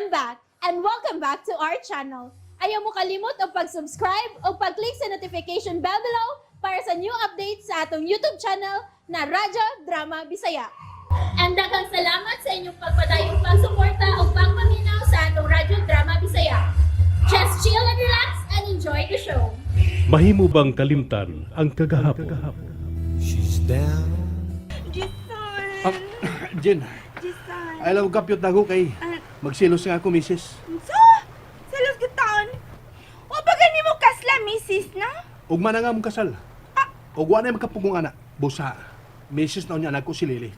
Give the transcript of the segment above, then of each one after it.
back and welcome back to our channel. Ayaw mo kalimot o pag-subscribe o pag-click sa notification bell below para sa new updates sa atong YouTube channel na Radyo Drama Bisaya. And daghang salamat sa inyong pagpadayong pagsuporta o pagpaminaw sa atong Radyo Drama Bisaya. Just chill and relax and enjoy the show. Mahimo bang kalimtan ang kagahapon? She's down. Jason! Jen, Jason! I love kapyot na ako kay magsilos nga ako, misis. So? Salos gitaon? O ba gani mo kasla, misis, na? Ugma na nga mong kasal. Ugwa na yung makapugong anak. Busa, misis na niya anak ko si Lily.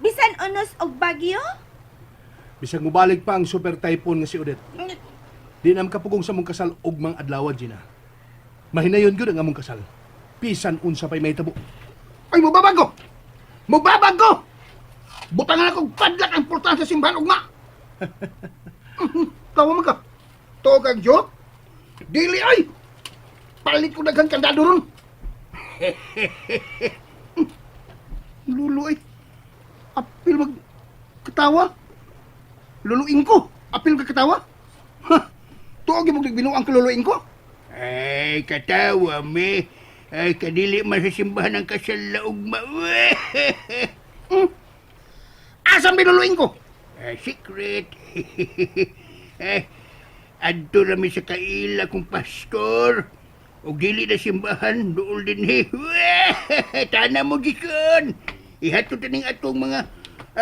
Bisan unos og bagyo? Bisag mubalik pa ang super typhoon nga si Odette. Di na makapugong sa mong kasal ugmang adlaw, Gina. Mahinayon gyud ang among kasal. Pisan unsa pa'y may tabo. Ay, mababago! Mababago! Butangan akong padlak ang importansya sa simbahan, ugma! Tawa man ka. Tuog ang joke. Dili ay! Palit ko daghang kandado ron. Lulo ay. Apil mag katawa. Luluin ko. Apil ka katawa. Tuog yung magbinuang kaluluin ko. Ay, katawa, me. Ay, kadili man sa simbahan ng kasal na ugma. Asang binuluin ko? Secret. Adto rami sa kaila kong pastor. O dili na simbahan, dool din Tana mo, Gison. Ihatod na atong mga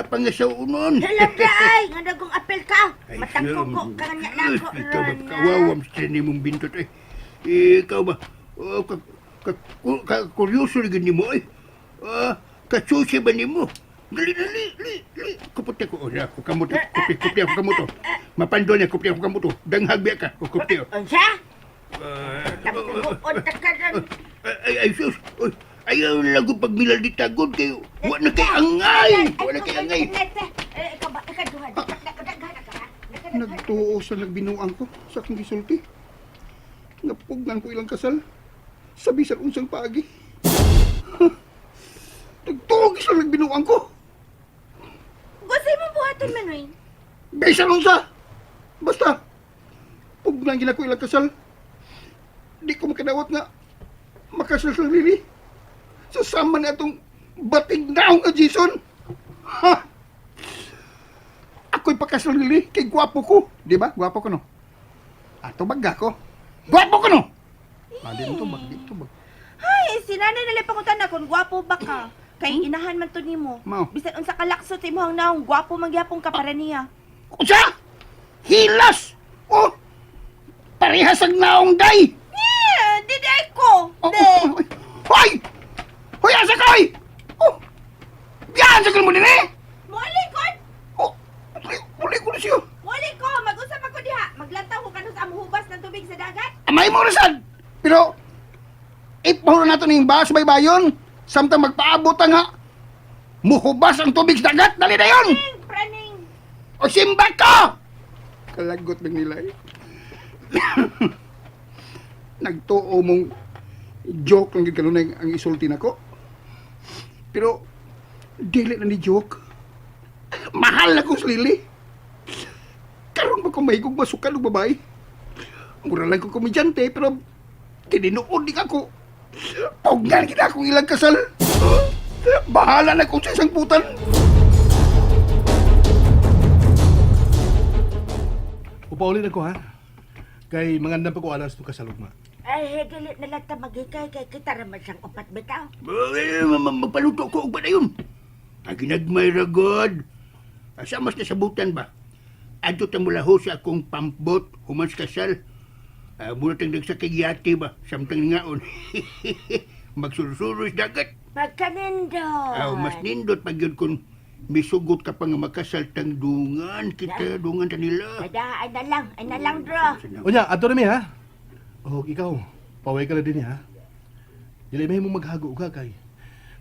pangasaunon. Hello, day! Nga nagong apel ka! Ay, Matangko ko, sure. kanya na ako, Ikaw ba, Rana. kawawam sa mong bintot ay. Ikaw ba, kuryoso na ganyan mo ay. Kasusi ba ni mo? Dali. Kuputi ko. Ako kamuto. Kupi ako kamuto. Mapando niya, kupi ako kamuto. Danghag biya ka. Kupi ako. Unsa? Tapos ka ron. Ay, sus. Ayaw lago pag milal di tagod kayo. Wala kay angay. Wala kay angay. Ikaw ba? Ikaw duha. Nagtuo sa nagbinuang ko sa akong gisulti. Napugnan ko ilang kasal. Sabi sa unsang paagi. Nagtuo sa nagbinuang ko. Gusay mo buhaton, Manoy. Bisa unsa. Basta. Pugnan gina ko ilang kasal. Di ko makadawat nga makasal sa Lily. Sasama na itong batig naong nga Jason. Ha? Ako'y pakasal Lily kay gwapo ko. Di ba? Gwapo ko no? Ato bagga ko. Gwapo ko no? Di mo to bag. Di to bag. Ay, sinanay nalang pangutan na kung gwapo ba ka. Kay inahan man to nimo. Mao. Bisan unsa kalaksot imo hang naong gwapo magyapong ka para niya. Unsa? Hilas! Oh! Parehas ang naong day! Yeah, diday ko. Oh, De. Hoy! Hoy, asa ka, hoy! Oh! Yan, sagal mo din eh! Molikod. Oh! Uli ko na siya. Wali ko, mag-usap ako diha. Maglantaw ko kanus ang hubas ng tubig sa dagat. Amay mo rasad! Pero, ipahuro nato ning ba sa baybayon. Samtang magpaabot nga. Muhubas ang tubig sa dagat. Dali na yun! Praning. O simbat ka! Kalagot ng nila eh. Nagtuo mong joke lang gano'n ang isulti na ko. Pero, dili na ni joke. Mahal na ko sa Lily. Karoon ba kung mahigog masukan ng babae? Mura lang ko komedyante, pero tininood din ako. Pugnan kita akong ilang kasal. Bahala na ko sa isang putan. Upaulin ako, ha? Kay mangandam pa ko alas to kasalugma. Ay, dili na lang ta magikay kay kita raman siyang upat bitaw. Magpaluto ko ba na yun? Ginagmay ragod. Asa mas nasabutan ba? Adto ta mula ho sa akong pampbot, humans kasal. Mula tang nagsakayati ba? Samtang ngaon. Magsursuros dagat. Magkanindot. Mas nindot pag yun kung misugot ka pa nga makasal tang dungan. Kita, dungan ta nila. Ay na lang, bro. O niya, ato na mi, ha? O, ikaw, paway ka na din, ha? Dili may mong maghago ka kay.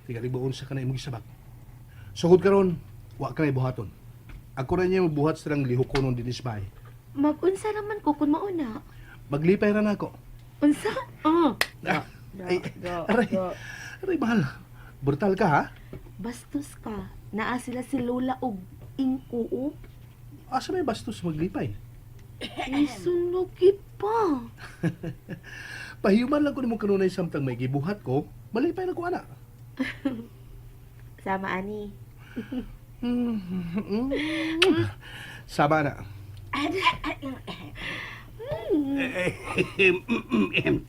Tiga libaon sa kanay mong isabak. Sugod ka ron, wa ka na buhaton. Ako na niya magbuhat sa lang lihok ko nung dinisbay. Mag-unsa naman ko kung mauna. Maglipay ra na ako. Unsa? Aray, mahal. Brutal ka, ha? Bastos ka. Naa sila si Lola og ingkuo. Asa may bastos maglipay? Isunugi pa. Pahiuman lang ko nimo kanunay samtang may gibuhat ko, malipay na ko ana. Sama ani. Sama na.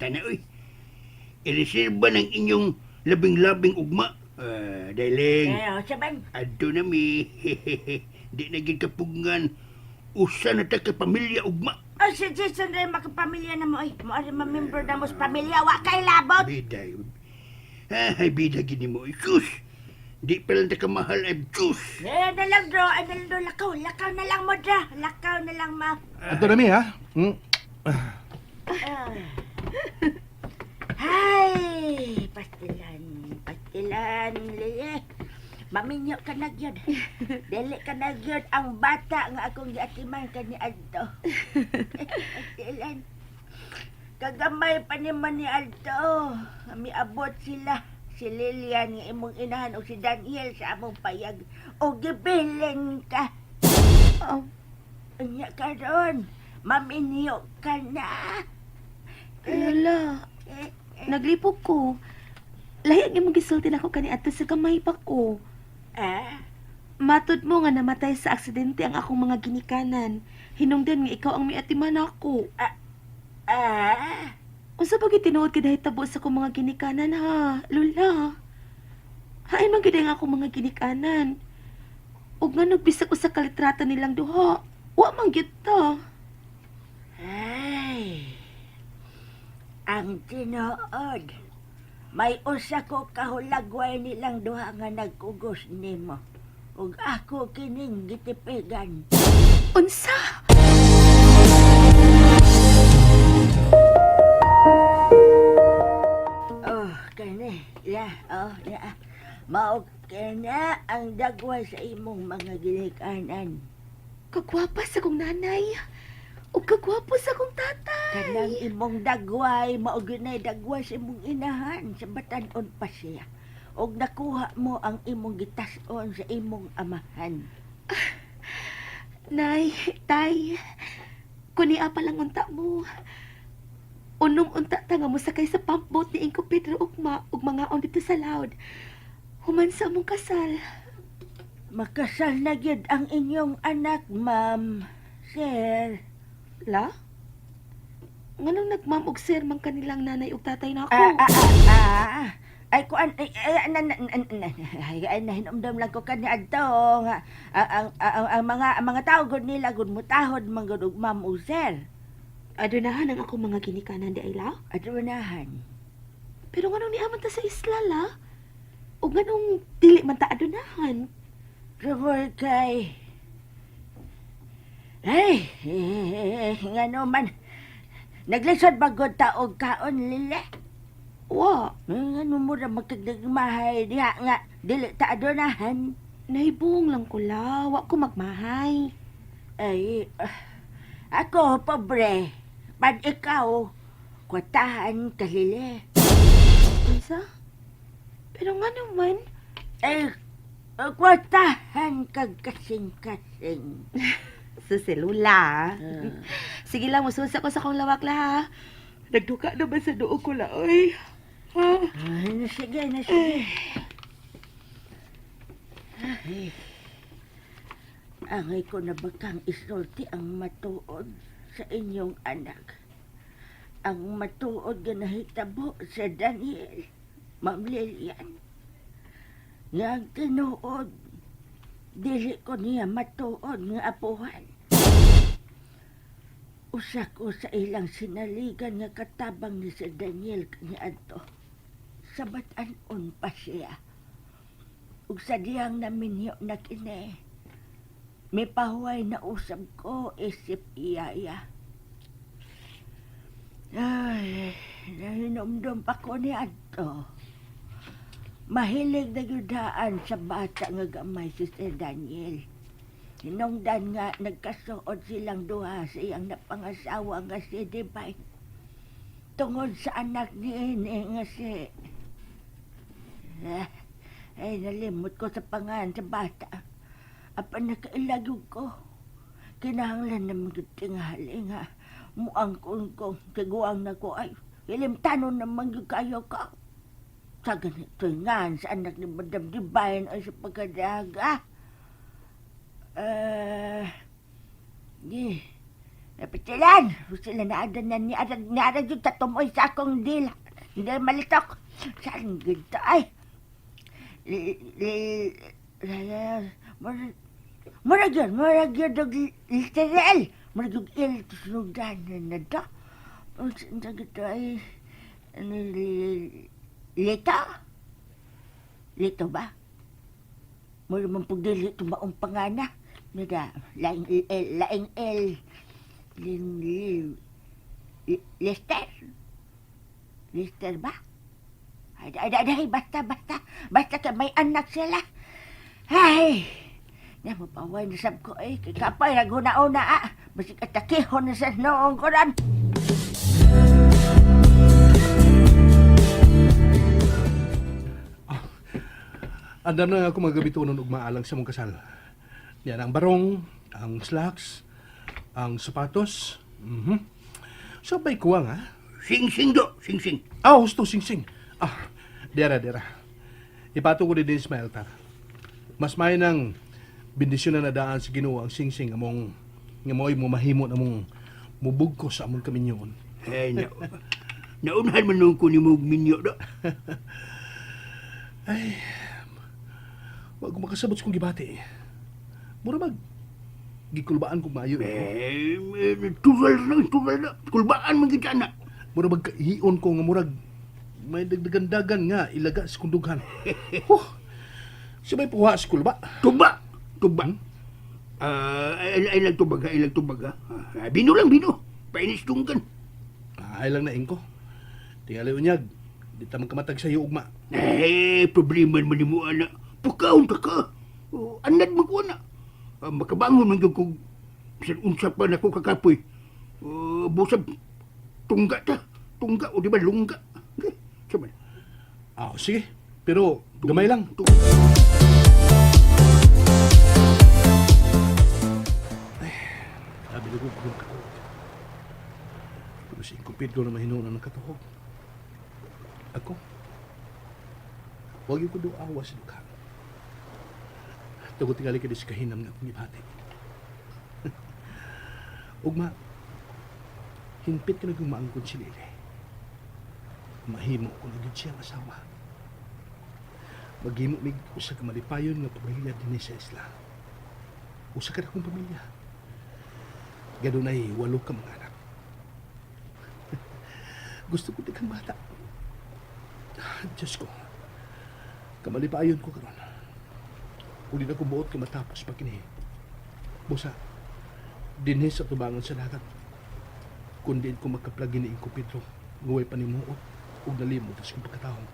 Tanaw, ireserba ng inyong labing-labing ugma. Daling, saban. adto na mi. Di na gid kapugngan. Usa na ta ka pamilya ugma. Oh, si Jason rin makapamilya na mo. Ay, mo rin mamember na mo sa pamilya. Wa kay labot. Bida yun. Ay, bida gini mo. Sus! Di pa lang ta kamahal ay sus! Na lang, bro. Ano lang, bro. Lakaw. Lakaw na lang mo, dra. Lakaw na lang, ma. Ato na mi ha. Ay, pastilan. Pastilan, Lili. Maminyo ka na gyud. Dili ka na gyud ang bata nga akong giatiman kani adto. Pastilan. Kagamay pa ni man ni Alto. Miabot sila. Si Lilian nga imong inahan o si Daniel sa among payag. O gibilin ka. Anya ka ron. Maminyo ka na. Lola, naglipog ko. Lahi ang imong gisulti na ako kani adto sa kamay pa ko. Matod mo nga namatay sa aksidente ang akong mga ginikanan. Hinungdan nga ikaw ang miatiman ako. Unsa ba tinuod ka dahil tabo sa akong mga ginikanan ha, Lola? Hain man gid ang akong mga ginikanan. Ug nga nagbisag ko sa kalitrata nilang duha. Wa man gyud ta. Ay, ang tinuod. May usa ko kahulagway nilang duha nga nagkugos nimo. Ug ako kining gitipigan. Unsa? Oh, kani. Mao na ang dagway sa imong mga ginikanan. Kagwapa sa kong nanay. O kagwapo sa kong tatay. Kanang imong dagway, mao ginay dagway sa imong inahan sa batan-on pa siya. Og nakuha mo ang imong gitas-on sa imong amahan. Nay, tay, kunia pa lang unta mo. Unong unta ta nga mo sakay sa pump boat ni Inko Pedro Ugma ug mga on dito sa loud. Human sa among kasal. Makasal na gyud ang inyong anak, ma'am. Sir. La? Nganong nagmam og sir man kanilang nanay ug tatay na ako? Ay, kuan, ay, nahinomdom lang ko kani adto nga ang mga tao gud nila gud mutahod man gud og ma'am ug sir. Adunahan ang akong mga ginikanan di ay la? Adunahan. Pero nganong niaman ta sa isla la? Ug nganong dili man ta adunahan? Tungkol kay... Ay, ngano man. Naglisod bagod taog kaon, Lili. Wa, Ngano mo na magkagdagmahay diha nga dili ta adunahan. naibong lang ko la, wa ko magmahay. Ay, ako, pobre. Pag ikaw, kwatahan ka, Lili. Unsa? Pero nga naman, Ay, kwatahan kag kasing-kasing. sa selula. Sige lang, mususa ko sa akong lawak la ha. Nagduka na ba sa duo ko la, oy? Ha? Ay, nasige, nasige. Ay, angay ko na bakang isulti ang matuod sa inyong anak. Ang matuod nga nahitabo sa Daniel, Ma'am Lilian. Nga ang tinuod, dili ko niya matuod nga apuhan. Usa ko sa ilang sinaligan nga katabang ni si Daniel kaniadto. Sa batan-on pa siya. Ug sa diyang naminyo na kini, may pahuway na usab ko isip iyaya. Ay, nahinomdom pa ko ni adto. Mahilig na yudaan sa bata nga gamay si Sir Daniel. Hinungdan nga nagkasuod silang duha sa iyang napangasawa nga si Divine. Tungod sa anak ni Ine nga si... Ay, nalimot ko sa pangan sa bata. Apa nakailagog ko. kinahanglan na magtingali nga. Muang kung kiguang na ko ay ilimtanon naman yung kayo ka. Sa ganito nga, sa anak ni Madam Divine ay sa pagkadaga. Napitilan. Sila naadanan ni Arag yung tatumoy sa akong dila. Hindi malitok. Saan gito ay? Murag yun og literal. Murag yung iltusugan na to. Saan gito ay? Lito? Lito ba? Murag man pagdili ito maong pangana. Nada, laing L. Lester? Lester ba? Ay, basta ka may anak sila. Ay, namapaway na sab ko eh. Kapay, naguna-una Basik atakihon na sa noong ko ran. Andam na ako magabitunon og maalang sa mong kasal. Yan ang barong, ang slacks, ang sapatos. Sabay kuwang ha? Sing-sing do, sing-sing. Gusto sing-sing. Dera. Ipato ko din sa altar. Mas may nang bendisyon na nadaan sa Ginoo ang sing-sing among nga mo'y mahimo among mubugko sa among kaminyon. Naunahan man nung ko ni mo minyo do. Wag ko makasabot sa kong gibati. Mura mag gikulbaan kong maayo. Tural na. Kulbaan man kita na. Mura mag hion ko nga murag may dagdagan nga ilaga sa kundughan. Sabay puha sa kulba. Tuba. Ay lang tubaga. Bino lang. Painis tungkan. Ay lang na ko. Tingali unyag. Di tamang kamatag sa iyo ugma. Problema man ni mo, anak. Pukaon ka. Anad mo ko, anak. Makabangon man yung kung unsa pa na ko kakapoy. Busab, tungga ta. Tungga, o di ba, lungga. Sabi. Sige. Pero gamay lang. Sabi ko kung katuhog. Pero si Cupido na mahinunan ng katuhog. Ako? Huwag yung kudo awas sa dukha. Tugot tingali ka di sa kahinam nga akong ibati. Ugma, hinpit ka na gumaangkod si Lili. Mahimo ko na gid siyang asawa. Maghimo mig usa ka malipayon nga pamilya dinhi sa isla. Usa ka na akong pamilya. Gadunay 8 ka mga anak. Gusto ko di kang bata. Diyos ko, kamalipayon ko karon. Uli na kumuot ka matapos pa kini. Busa, dinhi sa tubangan sa dagat. Kundi ko makaplagi ni Inko Pedro, nguway panimuot, ug nalimot sa kong pagkataon.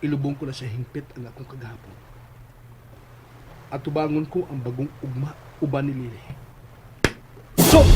Ilubong ko na sa hingpit ang akong kagahapon. At tubangon ko ang bagong ugma uban ni Lili. So,